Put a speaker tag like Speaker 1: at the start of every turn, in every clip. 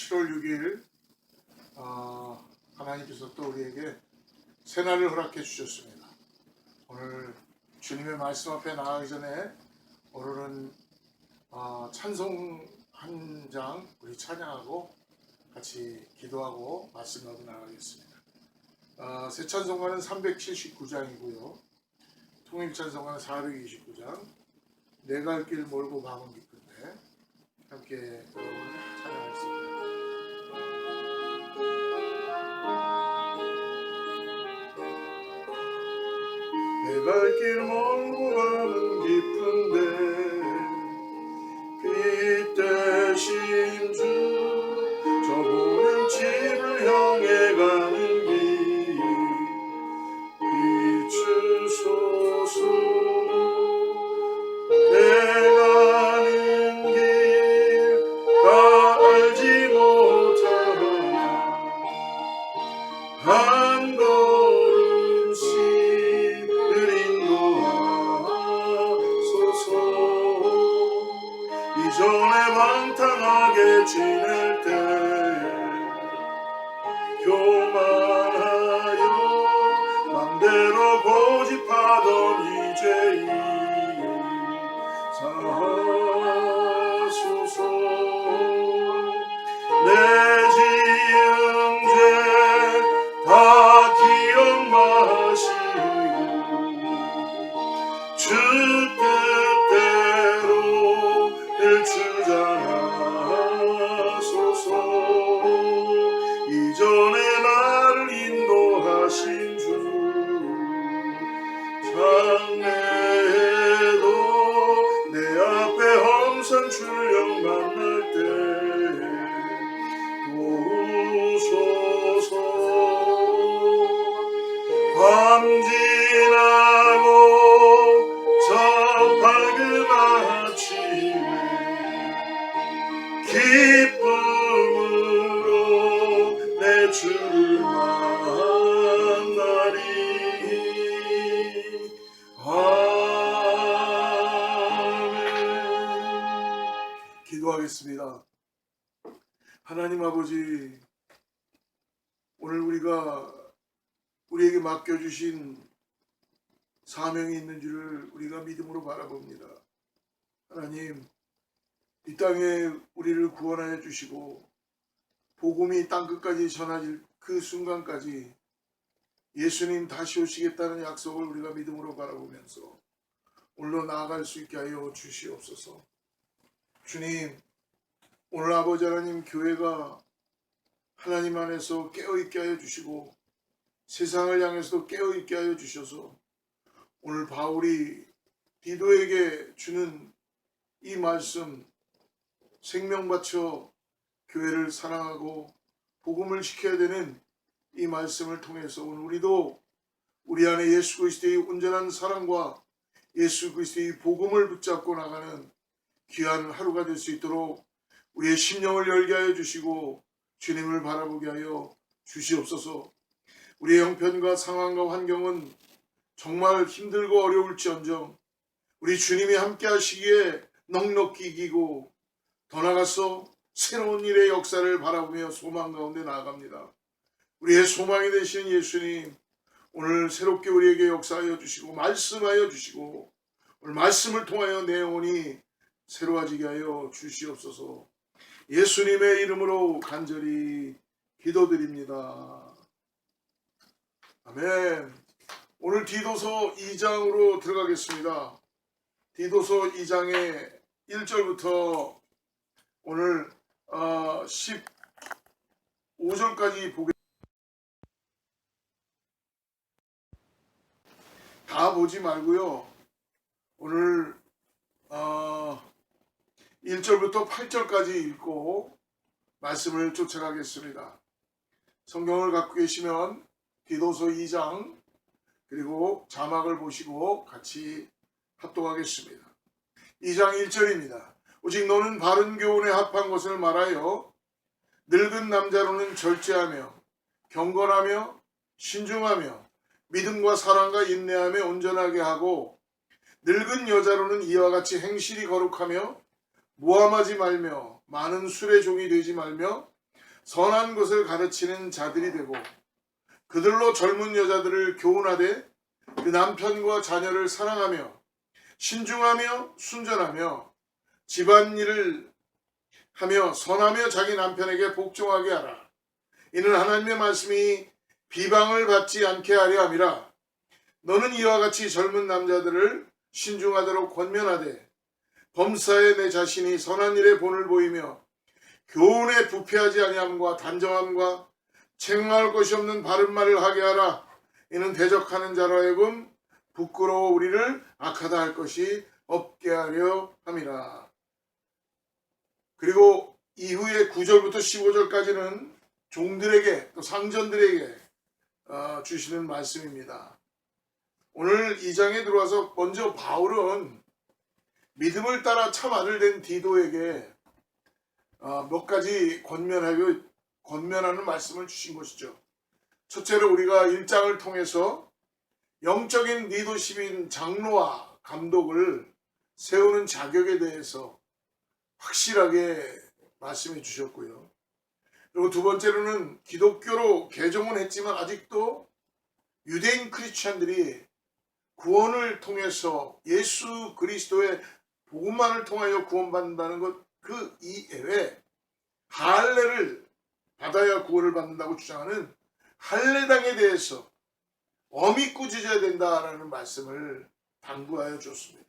Speaker 1: 7월 6일 하나님께서 또 우리에게 새날을 허락해 주셨습니다. 오늘 주님의 말씀 앞에 나가기 전에 오늘은 찬송 한 장 우리 찬양하고 같이 기도하고 말씀하고 나가겠습니다. 새 찬송가는 379장이고요. 통일 찬송가는 429장. 내 갈 길 멀고 밤은 깊은데 함께 여러분 찬양하겠습니다. 내 갈 길 멀고 밤은 깊은데 그때 심주 저보는 집을 향해 가는 길 비추소서. 내 가는 길 알지 못하나 한 걸음씩 이전에 방탕하게 지낼 때 교만하여 맘대로 고집하던 이제 사하소서. 내 지은 죄 다 기억 마시고 주 뜻대로 주장하소서. 이전에 나를 인도하신 주 장래에도 내 앞에 험산 출령 만날 때 도우소서. 밤 지나고 저 밝은 아침에 기쁨으로 내 주를 만나리. 아멘. 기도하겠습니다. 하나님 아버지, 오늘 우리에게 맡겨주신 사명이 있는 줄을 우리가 믿음으로 바라봅니다. 하나님, 이 땅에 우리를 구원하여 주시고 복음이 땅끝까지 전해질 그 순간까지 예수님 다시 오시겠다는 약속을 우리가 믿음으로 바라보면서 오늘로 나아갈 수 있게 하여 주시옵소서. 주님, 오늘 아버지 하나님, 교회가 하나님 안에서 깨어있게 하여 주시고 세상을 향해서도 깨어있게 하여 주셔서 오늘 바울이 디도에게 주는 이 말씀, 생명 바쳐 교회를 사랑하고 복음을 지켜야 되는 이 말씀을 통해서 오늘 우리도 우리 안에 예수 그리스도의 온전한 사랑과 예수 그리스도의 복음을 붙잡고 나가는 귀한 하루가 될 수 있도록 우리의 심령을 열게 하여 주시고 주님을 바라보게 하여 주시옵소서. 우리의 형편과 상황과 환경은 정말 힘들고 어려울지언정 우리 주님이 함께 하시기에 넉넉히 이기고 더 나아가서 새로운 일의 역사를 바라보며 소망 가운데 나아갑니다. 우리의 소망이 되신 예수님, 오늘 새롭게 우리에게 역사하여 주시고 말씀하여 주시고 오늘 말씀을 통하여 내 영혼이 새로워지게 하여 주시옵소서. 예수님의 이름으로 간절히 기도드립니다. 아멘. 오늘 디도서 2장으로 들어가겠습니다. 디도서 2장의 1절부터 오늘 15절까지 다 보지 말고요. 오늘 1절부터 8절까지 읽고 말씀을 쫓아가겠습니다. 성경을 갖고 계시면 디도서 2장 그리고 자막을 보시고 같이 합독하겠습니다. 2장 1절입니다. 오직 너는 바른 교훈에 합한 것을 말하여 늙은 남자로는 절제하며 경건하며 신중하며 믿음과 사랑과 인내하며 온전하게 하고 늙은 여자로는 이와 같이 행실이 거룩하며 모함하지 말며 많은 술의 종이 되지 말며 선한 것을 가르치는 자들이 되고 그들로 젊은 여자들을 교훈하되 그 남편과 자녀를 사랑하며 신중하며 순전하며 집안일을 하며 선하며 자기 남편에게 복종하게 하라. 이는 하나님의 말씀이 비방을 받지 않게 하려 함이라. 너는 이와 같이 젊은 남자들을 신중하도록 권면하되 범사에 내 자신이 선한 일에 본을 보이며 교훈에 부패하지 아니함과 단정함과 책망할 것이 없는 바른 말을 하게 하라. 이는 대적하는 자로 하여금 부끄러워 우리를 악하다 할 것이 없게 하려 함이라. 그리고 이후에 9절부터 15절까지는 종들에게 또 상전들에게 주시는 말씀입니다. 오늘 2장에 들어와서 먼저 바울은 믿음을 따라 참 아들 된 디도에게 몇 가지 권면하는 말씀을 주신 것이죠. 첫째로 우리가 1장을 통해서 영적인 리더십인 장로와 감독을 세우는 자격에 대해서 확실하게 말씀해 주셨고요. 그리고 두 번째로는 기독교로 개종은 했지만 아직도 유대인 크리스찬들이 구원을 통해서 예수 그리스도의 복음만을 통하여 구원받는다는 것 그 이외에 할례를 받아야 구원을 받는다고 주장하는 할례당에 대해서 엄히 꾸짖어야 된다라는 말씀을 당부하여 줬습니다.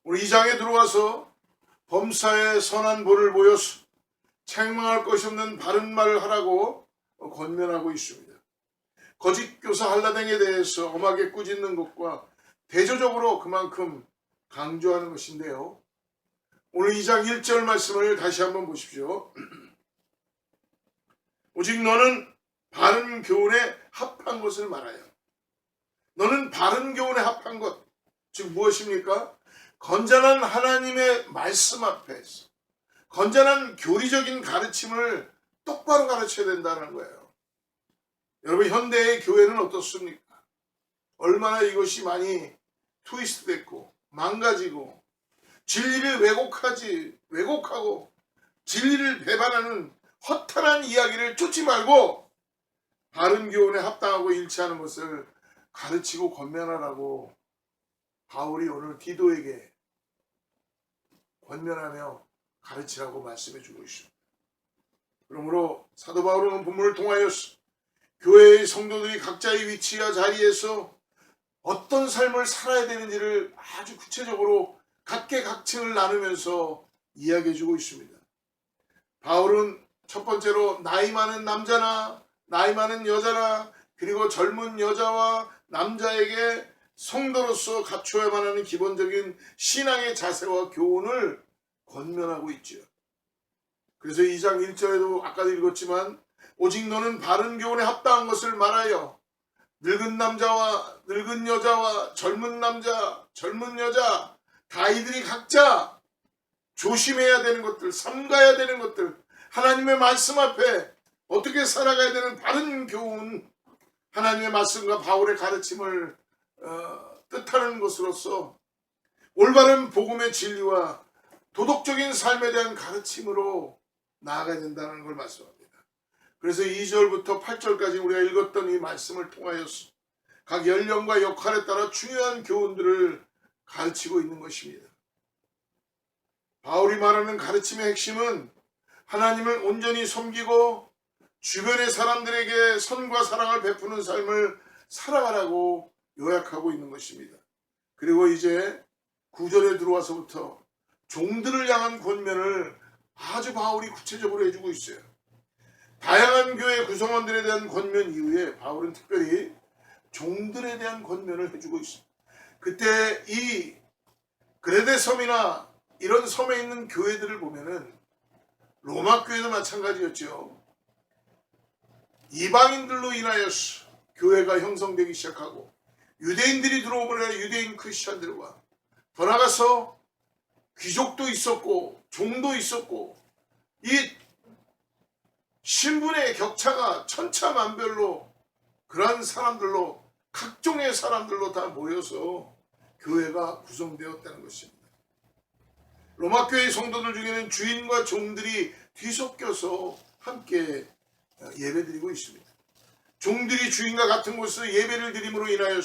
Speaker 1: 우리 2장에 들어와서 범사에 선한 본을 보여서 책망할 것이 없는 바른 말을 하라고 권면하고 있습니다. 거짓 교사 할례당에 대해서 엄하게 꾸짖는 것과 대조적으로 그만큼 강조하는 것인데요. 오늘 2장 1절 말씀을 다시 한번 보십시오. 오직 너는 바른 교훈에 합한 것을 말하여. 너는 바른 교훈에 합한 것, 즉 무엇입니까? 건전한 하나님의 말씀 앞에서 건전한 교리적인 가르침을 똑바로 가르쳐야 된다는 거예요. 여러분, 현대의 교회는 어떻습니까? 얼마나 이것이 많이 트위스트 됐고 망가지고 진리를 왜곡하고 진리를 배반하는 허탈한 이야기를 쫓지 말고 바른 교훈에 합당하고 일치하는 것을 가르치고 권면하라고 바울이 오늘 디도에게 권면하며 가르치라고 말씀해 주고 있습니다. 그러므로 사도 바울은 본문을 통하여서 교회의 성도들이 각자의 위치와 자리에서 어떤 삶을 살아야 되는지를 아주 구체적으로 각계각층을 나누면서 이야기해 주고 있습니다. 바울은 첫 번째로 나이 많은 남자나 나이 많은 여자나 그리고 젊은 여자와 남자에게 성도로서 갖추어야만 하는 기본적인 신앙의 자세와 교훈을 권면하고 있죠. 그래서 2장 1절에도 아까도 읽었지만 오직 너는 바른 교훈에 합당한 것을 말하여 늙은 남자와 늙은 여자와 젊은 남자, 젊은 여자 다 이들이 각자 조심해야 되는 것들, 삼가야 되는 것들, 하나님의 말씀 앞에 어떻게 살아가야 되는 바른 교훈, 하나님의 말씀과 바울의 가르침을 뜻하는 것으로서 올바른 복음의 진리와 도덕적인 삶에 대한 가르침으로 나아가야 된다는 걸 말씀합니다. 그래서 2절부터 8절까지 우리가 읽었던 이 말씀을 통하여서 각 연령과 역할에 따라 중요한 교훈들을 가르치고 있는 것입니다. 바울이 말하는 가르침의 핵심은 하나님을 온전히 섬기고 주변의 사람들에게 선과 사랑을 베푸는 삶을 살아가라고 요약하고 있는 것입니다. 그리고 이제 9절에 들어와서부터 종들을 향한 권면을 아주 바울이 구체적으로 해주고 있어요. 다양한 교회 구성원들에 대한 권면 이후에 바울은 특별히 종들에 대한 권면을 해주고 있습니다. 그때 이 그레데 섬이나 이런 섬에 있는 교회들을 보면은 로마 교회도 마찬가지였죠. 이방인들로 인하여서 교회가 형성되기 시작하고 유대인들이 들어오면 유대인 크리스찬들과 더 나아가서 귀족도 있었고 종도 있었고 이 신분의 격차가 천차만별로 그러한 사람들로 각종의 사람들로 다 모여서 교회가 구성되었다는 것입니다. 로마 교회 성도들 중에는 주인과 종들이 뒤섞여서 함께 예배드리고 있습니다. 종들이 주인과 같은 곳에서 예배를 드림으로 인하여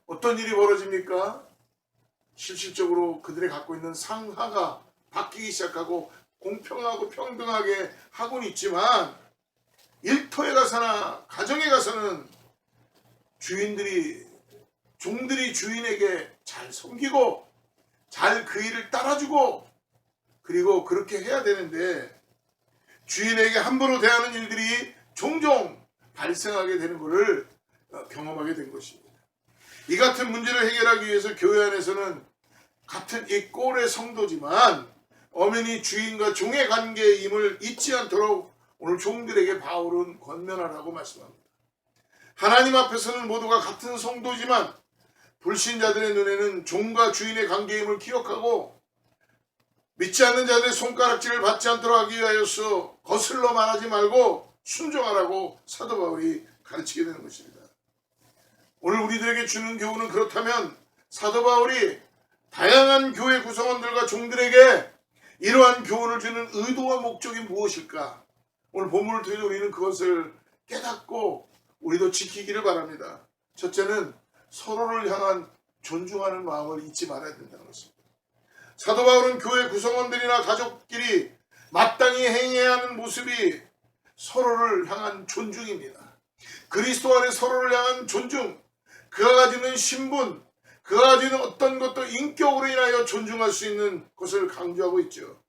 Speaker 1: 어떤 일이 벌어집니까? 실질적으로 그들이 갖고 있는 상하가 바뀌기 시작하고 공평하고 평등하게 하고는 있지만 일터에 가서나 가정에 가서는 종들이 주인에게 잘 섬기고 잘 그 일을 따라주고 그리고 그렇게 해야 되는데 주인에게 함부로 대하는 일들이 종종 발생하게 되는 것을 경험하게 된 것입니다. 이 같은 문제를 해결하기 위해서 교회 안에서는 같은 이 꼴의 성도지만 엄연히 주인과 종의 관계임을 잊지 않도록 오늘 종들에게 바울은 권면하라고 말씀합니다. 하나님 앞에서는 모두가 같은 성도지만 불신자들의 눈에는 종과 주인의 관계임을 기억하고 믿지 않는 자들의 손가락질을 받지 않도록 하기 위하여서 거슬러 말하지 말고 순종하라고 사도 바울이 가르치게 되는 것입니다. 오늘 우리들에게 주는 교훈은 그렇다면 사도 바울이 다양한 교회 구성원들과 종들에게 이러한 교훈을 주는 의도와 목적이 무엇일까? 오늘 본문을 통해서 우리는 그것을 깨닫고 우리도 지키기를 바랍니다. 첫째는 서로를 향한 존중하는 마음을 잊지 말아야 된다는 것입니다. 사도 바울은 교회 구성원들이나 가족끼리 마땅히 행해야 하는 모습이 서로를 향한 존중입니다. 그리스도 안에 서로를 향한 존중, 그가 가지는 신분, 그가 가지는 어떤 것도 인격으로 인하여 존중할 수 있는 것을 강조하고 있죠.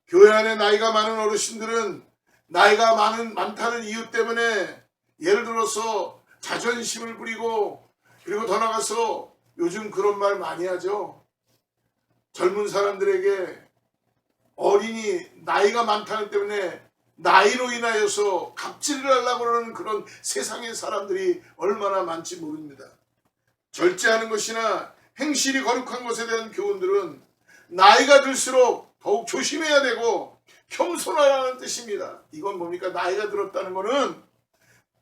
Speaker 1: 교회 안에 나이가 많은 어르신들은 나이가 많다는 이유 때문에 예를 들어서 자존심을 부리고 그리고 더 나가서 요즘 그런 말 많이 하죠. 젊은 사람들에게 어린이 나이가 많다는 때문에 나이로 인하여서 갑질을 하려고 그러는 그런 세상의 사람들이 얼마나 많지 모릅니다. 절제하는 것이나 행실이 거룩한 것에 대한 교훈들은 나이가 들수록 더욱 조심해야 되고 겸손하라는 뜻입니다. 이건 뭡니까? 나이가 들었다는 것은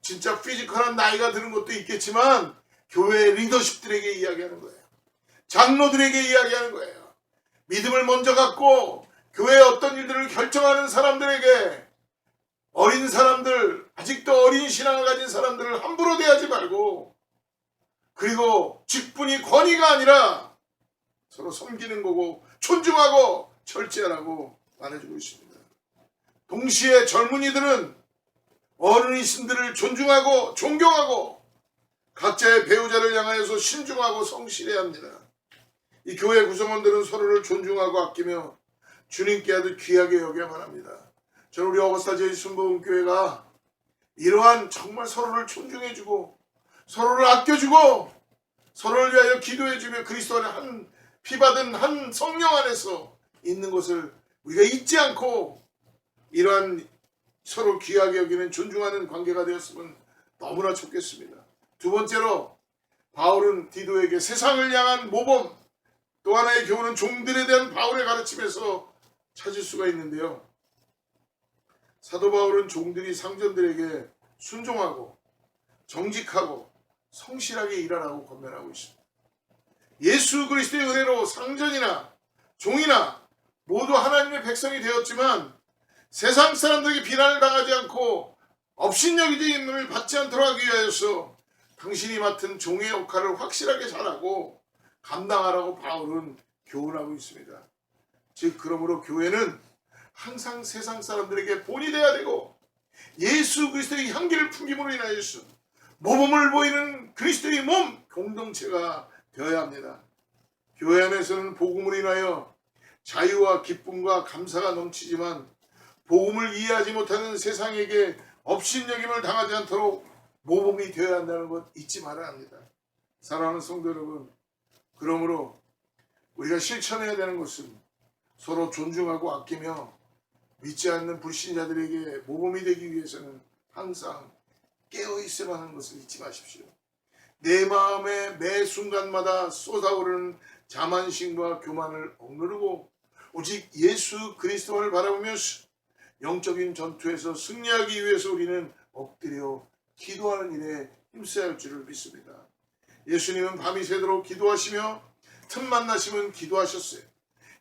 Speaker 1: 진짜 피지컬한 나이가 드는 것도 있겠지만 교회 리더십들에게 이야기하는 거예요. 장로들에게 이야기하는 거예요. 믿음을 먼저 갖고 교회의 어떤 일들을 결정하는 사람들에게 어린 사람들, 아직도 어린 신앙을 가진 사람들을 함부로 대하지 말고 그리고 직분이 권위가 아니라 서로 섬기는 거고 존중하고 절제하라고 말해주고 있습니다. 동시에 젊은이들은 어른이신들을 존중하고 존경하고 각자의 배우자를 향하여서 신중하고 성실해야 합니다. 이 교회 구성원들은 서로를 존중하고 아끼며 주님께 아주 귀하게 여겨야만 합니다. 저는 우리 어거스타 제이 순복음교회가 이러한 정말 서로를 존중해주고 서로를 아껴주고 서로를 위하여 기도해주며 그리스도 안에 한 피받은 한 성령 안에서 있는 것을 우리가 잊지 않고 이러한 서로 귀하게 여기는 존중하는 관계가 되었으면 너무나 좋겠습니다. 두 번째로 바울은 디도에게 세상을 향한 모범, 또 하나의 교훈은 종들에 대한 바울의 가르침에서 찾을 수가 있는데요. 사도 바울은 종들이 상전들에게 순종하고 정직하고 성실하게 일하라고 권면하고 있습니다. 예수 그리스도의 은혜로 상전이나 종이나 모두 하나님의 백성이 되었지만 세상 사람들에게 비난을 당하지 않고 업신여기임을 받지 않도록 하기 위하여서 당신이 맡은 종의 역할을 확실하게 잘하고 감당하라고 바울은 교훈하고 있습니다. 즉 그러므로 교회는 항상 세상 사람들에게 본이 되어야 되고 예수 그리스도의 향기를 풍김으로 인하여서 모범을 보이는 그리스도의 몸 공동체가 되어야 합니다. 교회 안에서는 복음으로 인하여 자유와 기쁨과 감사가 넘치지만 복음을 이해하지 못하는 세상에게 업신여김을 당하지 않도록 모범이 되어야 한다는 것 잊지 말아야 합니다. 사랑하는 성도 여러분, 그러므로 우리가 실천해야 되는 것은 서로 존중하고 아끼며 믿지 않는 불신자들에게 모범이 되기 위해서는 항상 깨어있어야 하는 것을 잊지 마십시오. 내 마음에 매 순간마다 쏟아오르는 자만심과 교만을 억누르고 오직 예수 그리스도를 바라보며 영적인 전투에서 승리하기 위해서 우리는 엎드려 기도하는 일에 힘써야 할 줄을 믿습니다. 예수님은 밤이 새도록 기도하시며 틈만 나시면 기도하셨어요.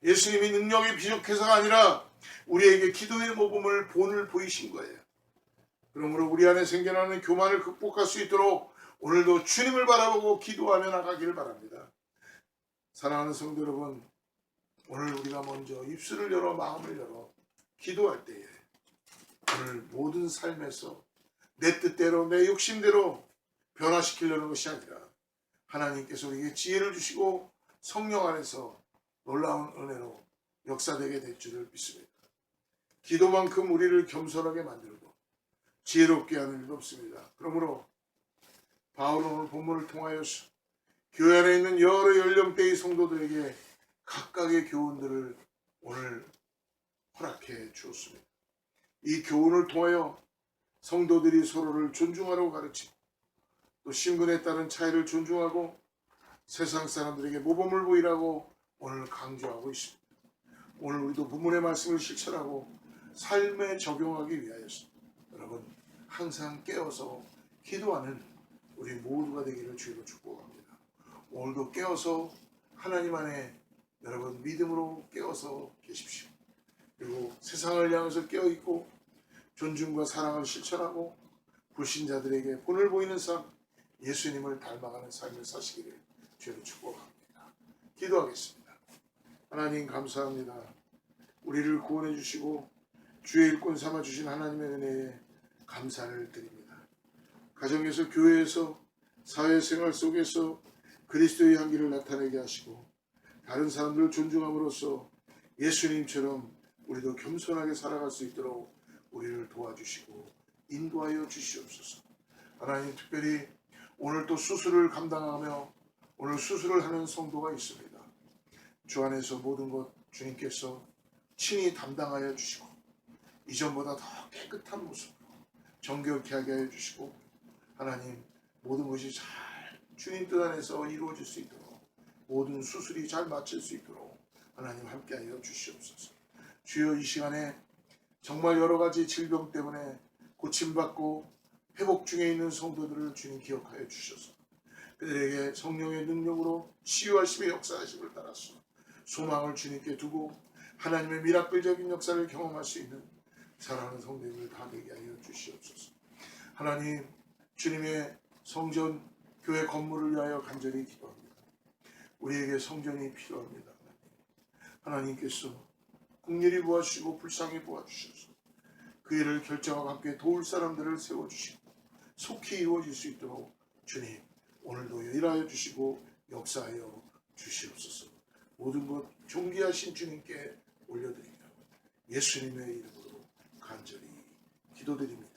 Speaker 1: 예수님이 능력이 부족해서가 아니라 우리에게 기도의 모범을 본을 보이신 거예요. 그러므로 우리 안에 생겨나는 교만을 극복할 수 있도록 오늘도 주님을 바라보고 기도하며 나가기를 바랍니다. 사랑하는 성도 여러분, 오늘 우리가 먼저 입술을 열어 마음을 열어 기도할 때에 오늘 모든 삶에서 내 뜻대로 내 욕심대로 변화시키려는 것이 아니라 하나님께서 우리에게 지혜를 주시고 성령 안에서 놀라운 은혜로 역사되게 될 줄을 믿습니다. 기도만큼 우리를 겸손하게 만들고 지혜롭게 하는 일도 없습니다. 그러므로 바울은 오늘 본문을 통하여서 교회 안에 있는 여러 연령대의 성도들에게 각각의 교훈들을 오늘 허락해 주었습니다. 이 교훈을 통하여 성도들이 서로를 존중하라고 가르치고 또 신분에 따른 차이를 존중하고 세상 사람들에게 모범을 보이라고 오늘 강조하고 있습니다. 오늘 우리도 본문의 말씀을 실천하고 삶에 적용하기 위하여서 여러분 항상 깨어서 기도하는 우리 모두가 되기를 주로 축복합니다. 오늘도 깨어서 하나님 안에 여러분 믿음으로 깨어서 계십시오. 그리고 세상을 향해서 깨어있고 존중과 사랑을 실천하고 불신자들에게 본을 보이는 삶, 예수님을 닮아가는 삶을 사시기를 주로 축복합니다. 기도하겠습니다. 하나님 감사합니다. 우리를 구원해 주시고 주의 일꾼 삼아 주신 하나님의 은혜에 감사를 드립니다. 가정에서 교회에서 사회생활 속에서 그리스도의 향기를 나타내게 하시고 다른 사람들을 존중함으로써 예수님처럼 우리도 겸손하게 살아갈 수 있도록 우리를 도와주시고 인도하여 주시옵소서. 하나님 특별히 오늘 또 수술을 감당하며 오늘 수술을 하는 성도가 있습니다. 주 안에서 모든 것 주님께서 친히 담당하여 주시고 이전보다 더 깨끗한 모습으로 정결케 하게 하여 주시고 하나님 모든 것이 잘 주님 뜻 안에서 이루어질 수 있도록 모든 수술이 잘 마칠 수 있도록 하나님 함께하여 주시옵소서. 주여 이 시간에 정말 여러 가지 질병 때문에 고침받고 회복 중에 있는 성도들을 주님 기억하여 주셔서 그들에게 성령의 능력으로 치유하심의 역사하심을 따라서 소망을 주님께 두고 하나님의 미라클적인 역사를 경험할 수 있는 사랑하는 성도님을 다 되게 하여 주시옵소서. 하나님 주님의 성전 교회 건물을 위하여 간절히 기도합니다. 우리에게 성전이 필요합니다. 하나님께서 긍휼히 보아주시고 불쌍히 보아주셔서 그 일을 결정하고 함께 도울 사람들을 세워주시고 속히 이루어질 수 있도록 주님 오늘도 일하여 주시고 역사하여 주시옵소서. 모든 것 존귀하신 주님께 올려드리며 예수님의 이름으로 간절히 기도드립니다.